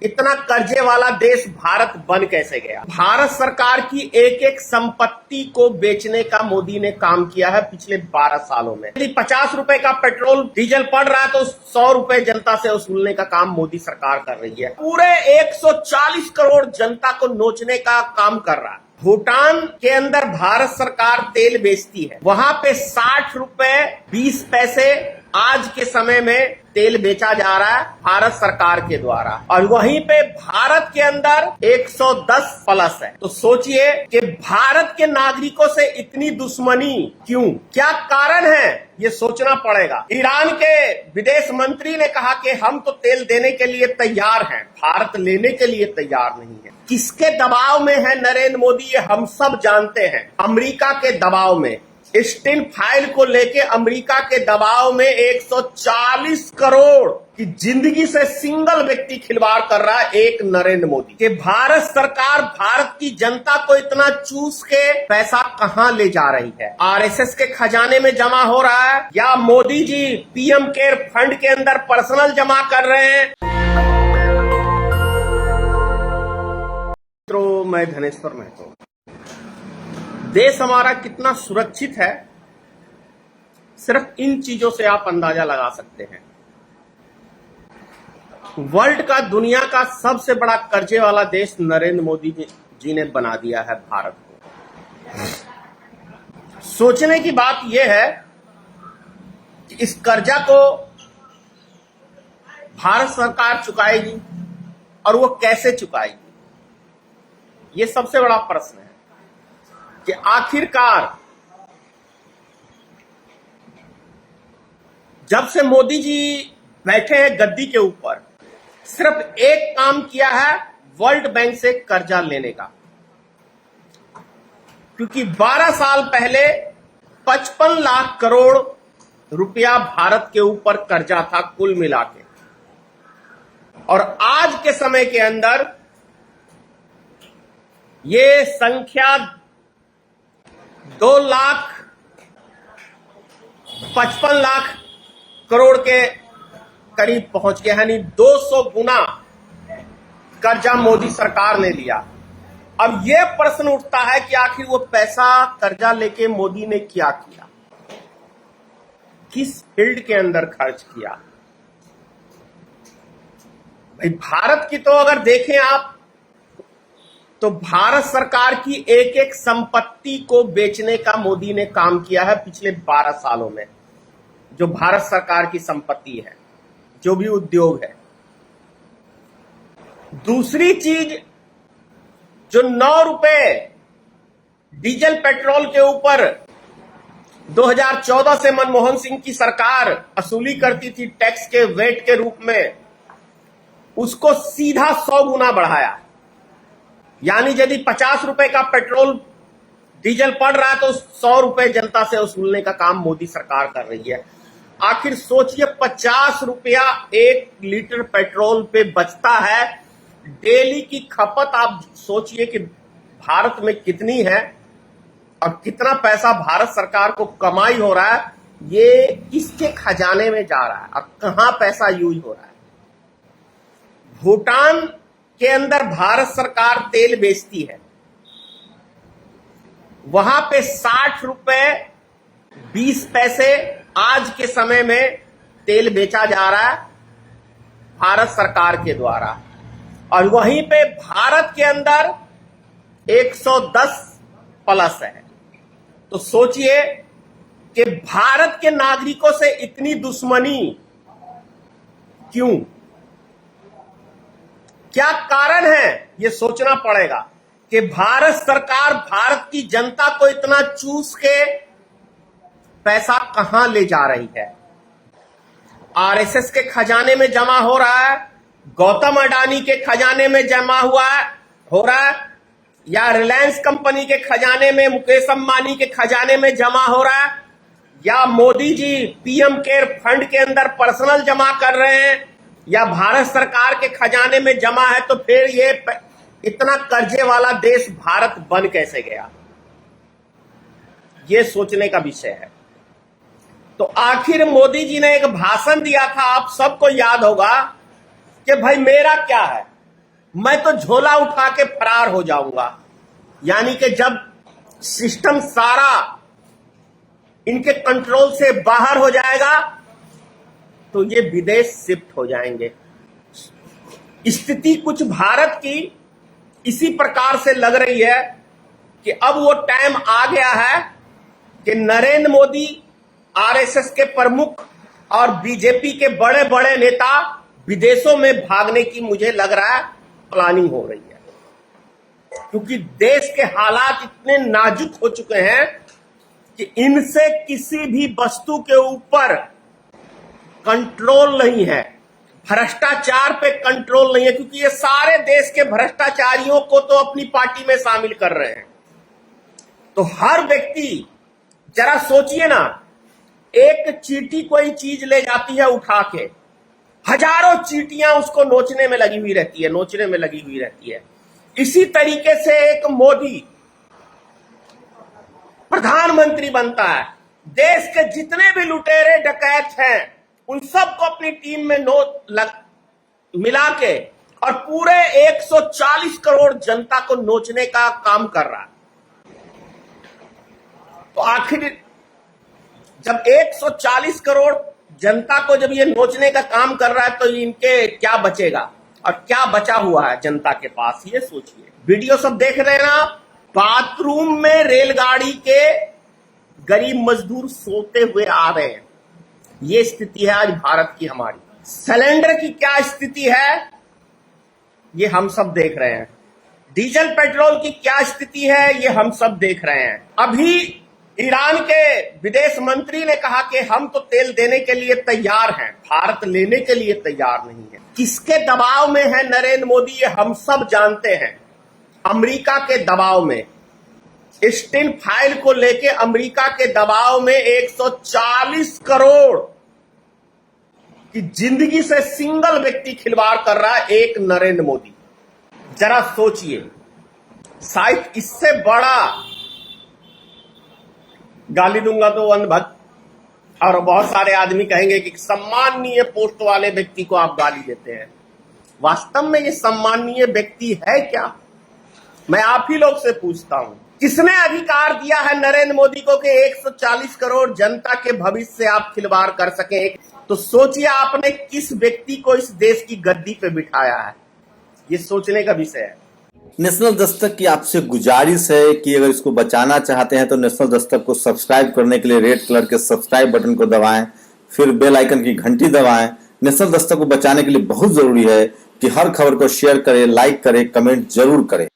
इतना कर्जे वाला देश भारत बन कैसे गया? भारत सरकार की एक एक संपत्ति को बेचने का मोदी ने काम किया है पिछले 12 सालों में। यदि 50 रुपए का पेट्रोल डीजल पड़ रहा है तो 100 रुपए जनता से वसूलने का काम मोदी सरकार कर रही है। पूरे 140 करोड़ जनता को नोचने का काम कर रहा है। भूटान के अंदर भारत सरकार तेल बेचती है, वहां पे 60 रुपए 20 पैसे आज के समय में तेल बेचा जा रहा है भारत सरकार के द्वारा, और वहीं पे भारत के अंदर 110 प्लस है। तो सोचिए कि भारत के नागरिकों से इतनी दुश्मनी क्यों? क्या कारण है? ये सोचना पड़ेगा। ईरान के विदेश मंत्री ने कहा कि हम तो तेल देने के लिए तैयार हैं, भारत लेने के लिए तैयार नहीं है। किसके दबाव में है नरेंद्र मोदी, ये हम सब जानते हैं। अमेरिका के दबाव में, स्टील फाइल को लेके अमेरिका के दबाव में 140 करोड़ की जिंदगी से सिंगल व्यक्ति खिलवाड़ कर रहा है, एक नरेंद्र मोदी। कि भारत सरकार भारत की जनता को इतना चूस के पैसा कहां ले जा रही है? आरएसएस के खजाने में जमा हो रहा है या Modi ji PM care fund के अंदर पर्सनल जमा कर रहे हैं? मित्रों, मैं धनेश्वर महतो। देश हमारा कितना सुरक्षित है, सिर्फ इन चीजों से आप अंदाजा लगा सकते हैं। वर्ल्ड का, दुनिया का सबसे बड़ा कर्जे वाला देश नरेंद्र मोदी जी ने बना दिया है भारत को। सोचने की बात यह है कि इस कर्जा को भारत सरकार चुकाएगी और वो कैसे चुकाएगी, ये सबसे बड़ा प्रश्न है। कि आखिरकार जब से मोदी जी बैठे हैं गद्दी के ऊपर, सिर्फ एक काम किया है, वर्ल्ड बैंक से कर्जा लेने का। क्योंकि 12 साल पहले 55 लाख करोड़ रुपया भारत के ऊपर कर्जा था कुल मिला के, और आज के समय के अंदर ये संख्या 2,55 लाख करोड़ के करीब पहुंच गया, यानी 200 गुना कर्जा मोदी सरकार ने लिया। अब यह प्रश्न उठता है कि आखिर वो पैसा कर्जा लेके मोदी ने क्या किया, किस फील्ड के अंदर खर्च किया? भाई, भारत की तो अगर देखें आप तो भारत सरकार की एक एक संपत्ति को बेचने का मोदी ने काम किया है पिछले 12 सालों में। जो भारत सरकार की संपत्ति है, जो भी उद्योग है। दूसरी चीज, जो 9 रुपए डीजल पेट्रोल के ऊपर 2014 से मनमोहन सिंह की सरकार वसूली करती थी टैक्स के वेट के रूप में, उसको सीधा 100 गुना बढ़ाया। यानी यदि 50 रुपए का पेट्रोल डीजल पड़ रहा है तो 100 रुपए जनता से वसूलने का काम मोदी सरकार कर रही है। आखिर सोचिए, 50 रुपया 1 लीटर पेट्रोल पे बचता है। डेली की खपत आप सोचिए कि भारत में कितनी है और कितना पैसा भारत सरकार को कमाई हो रहा है, ये किसके खजाने में जा रहा है और कहां पैसा यूज हो रहा है? भूटान के अंदर भारत सरकार तेल बेचती है, वहां पे 60 रुपए 20 पैसे आज के समय में तेल बेचा जा रहा है भारत सरकार के द्वारा, और वहीं पे भारत के अंदर 110 प्लस है। तो सोचिए कि भारत के नागरिकों से इतनी दुश्मनी क्यों? क्या कारण है? ये सोचना पड़ेगा कि भारत सरकार भारत की जनता को इतना चूस के पैसा कहां ले जा रही है? आरएसएस के खजाने में जमा हो रहा है, गौतम अडानी के खजाने में जमा हो रहा है, या रिलायंस कंपनी के खजाने में, मुकेश अंबानी के खजाने में जमा हो रहा है, या Modi ji PM care fund के अंदर पर्सनल जमा कर रहे हैं, या भारत सरकार के खजाने में जमा है? तो फिर ये इतना कर्जे वाला देश भारत बन कैसे गया? ये सोचने का विषय है। तो आखिर मोदी जी ने एक भाषण दिया था, आप सबको याद होगा, कि भाई मेरा क्या है, मैं तो झोला उठा के फरार हो जाऊंगा। यानी कि जब सिस्टम सारा इनके कंट्रोल से बाहर हो जाएगा तो ये विदेश शिफ्ट हो जाएंगे। स्थिति कुछ भारत की इसी प्रकार से लग रही है कि अब वो टाइम आ गया है कि नरेंद्र मोदी, आरएसएस के प्रमुख और बीजेपी के बड़े बड़े नेता विदेशों में भागने की मुझे लग रहा है प्लानिंग हो रही है, क्योंकि देश के हालात इतने नाजुक हो चुके हैं कि इनसे किसी भी वस्तु के ऊपर कंट्रोल नहीं है, भ्रष्टाचार पे कंट्रोल नहीं है, क्योंकि ये सारे देश के भ्रष्टाचारियों को तो अपनी पार्टी में शामिल कर रहे हैं। तो हर व्यक्ति जरा सोचिए ना, एक चींटी कोई चीज ले जाती है उठा के, हजारों चींटियां उसको नोचने में लगी हुई रहती है। इसी तरीके से एक मोदी प्रधानमंत्री बनता है, देश के जितने भी लुटेरे डकैत हैं उन सबको अपनी टीम में मिला के और पूरे 140 करोड़ जनता को नोचने का काम कर रहा है। तो आखिर जब 140 करोड़ जनता को जब ये नोचने का काम कर रहा है तो इनके क्या बचेगा और क्या बचा हुआ है जनता के पास, ये सोचिए। वीडियो सब देख रहे हैं ना, बाथरूम में रेलगाड़ी के गरीब मजदूर सोते हुए आ रहे हैं। ये स्थिति है आज भारत की हमारी। सिलेंडर की क्या स्थिति है ये हम सब देख रहे हैं। डीजल पेट्रोल की क्या स्थिति है ये हम सब देख रहे हैं। अभी ईरान के विदेश मंत्री ने कहा कि हम तो तेल देने के लिए तैयार हैं, भारत लेने के लिए तैयार नहीं है। किसके दबाव में है नरेंद्र मोदी ये हम सब जानते हैं, अमेरिका के दबाव में। स्टील फाइल को लेके अमेरिका के दबाव में 140 करोड़ की जिंदगी से सिंगल व्यक्ति खिलवाड़ कर रहा है, एक नरेंद्र मोदी। जरा सोचिए, शायद इससे बड़ा गाली दूंगा तो अनभक्त और बहुत सारे आदमी कहेंगे कि सम्माननीय पोस्ट वाले व्यक्ति को आप गाली देते हैं। वास्तव में ये सम्माननीय व्यक्ति है क्या? मैं आप ही लोग से पूछता हूं, किसने अधिकार दिया है नरेंद्र मोदी को कि 140 करोड़ जनता के भविष्य से आप खिलवाड़ कर सके? तो सोचिए आपने किस व्यक्ति को इस देश की गद्दी पे बिठाया है, ये सोचने का विषय है। नेशनल दस्तक की आपसे गुजारिश है कि अगर इसको बचाना चाहते हैं तो नेशनल दस्तक को सब्सक्राइब करने के लिए रेड कलर के सब्सक्राइब बटन को दबाएं, फिर बेल आइकन की घंटी दबाएं। नेशनल दस्तक को बचाने के लिए बहुत जरूरी है कि हर खबर को शेयर करें, लाइक करें, कमेंट जरूर करें।